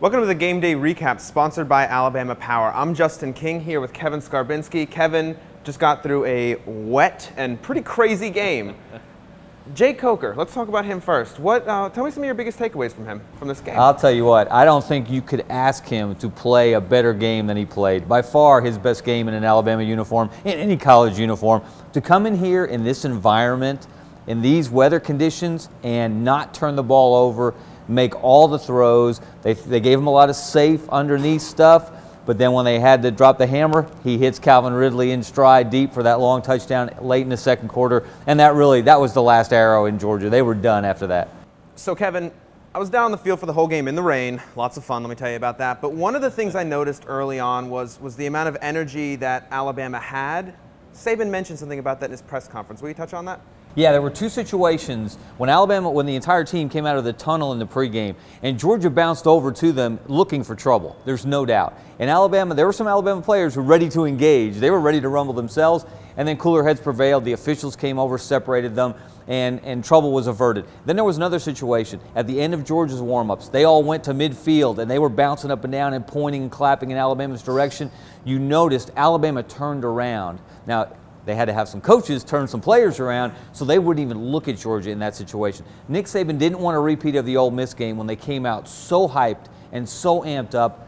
Welcome to the Game Day Recap, sponsored by Alabama Power. I'm Justin King here with Kevin Scarbinsky. Kevin just got through a wet and pretty crazy game. Jake Coker, let's talk about him first. Tell me some of your biggest takeaways from this game. I'll tell you what, I don't think you could ask him to play a better game than he played. By far his best game in an Alabama uniform, in any college uniform. To come in here in this environment, in these weather conditions, and not turn the ball over, make all the throws. They gave him a lot of safe underneath stuff, but then when they had to drop the hammer, he hits Calvin Ridley in stride deep for that long touchdown late in the second quarter, and that was the last arrow in Georgia. They were done after that. So Kevin, I was down on the field for the whole game in the rain. Lots of fun, let me tell you about that. But one of the things I noticed early on was the amount of energy that Alabama had. Saban mentioned something about that in his press conference. Will you touch on that? Yeah, there were two situations when the entire team came out of the tunnel in the pregame, and Georgia bounced over to them looking for trouble. There's no doubt. In Alabama, there were some Alabama players who were ready to engage. They were ready to rumble themselves, and then cooler heads prevailed. The officials came over, separated them, and trouble was averted. Then there was another situation. At the end of Georgia's warm-ups, they all went to midfield, and they were bouncing up and down and pointing and clapping in Alabama's direction. You noticed Alabama turned around. Now, they had to have some coaches turn some players around, so they wouldn't even look at Georgia in that situation. Nick Saban didn't want a repeat of the Ole Miss game when they came out so hyped and so amped up.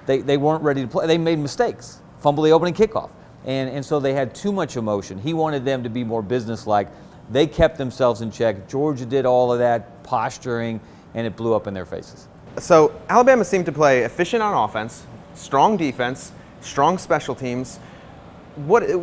They weren't ready to play. They made mistakes, fumbled the opening kickoff, and so they had too much emotion. He wanted them to be more businesslike. They kept themselves in check. Georgia did all of that posturing, and it blew up in their faces. So Alabama seemed to play efficient on offense, strong defense, strong special teams.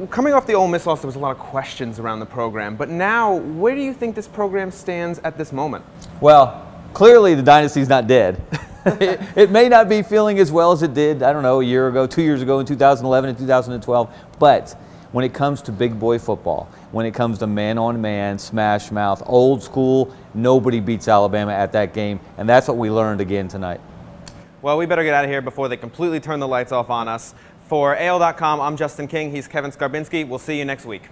Coming off the Ole Miss loss, there was a lot of questions around the program. But now, where do you think this program stands at this moment? Well, clearly the dynasty's not dead. It may not be feeling as well as it did, I don't know, a year ago, 2 years ago in 2011 and 2012. But when it comes to big boy football, when it comes to man-on-man, smash mouth, old school, nobody beats Alabama at that game. And that's what we learned again tonight. Well, we better get out of here before they completely turn the lights off on us. For AL.com, I'm Justin King. He's Kevin Scarbinsky. We'll see you next week.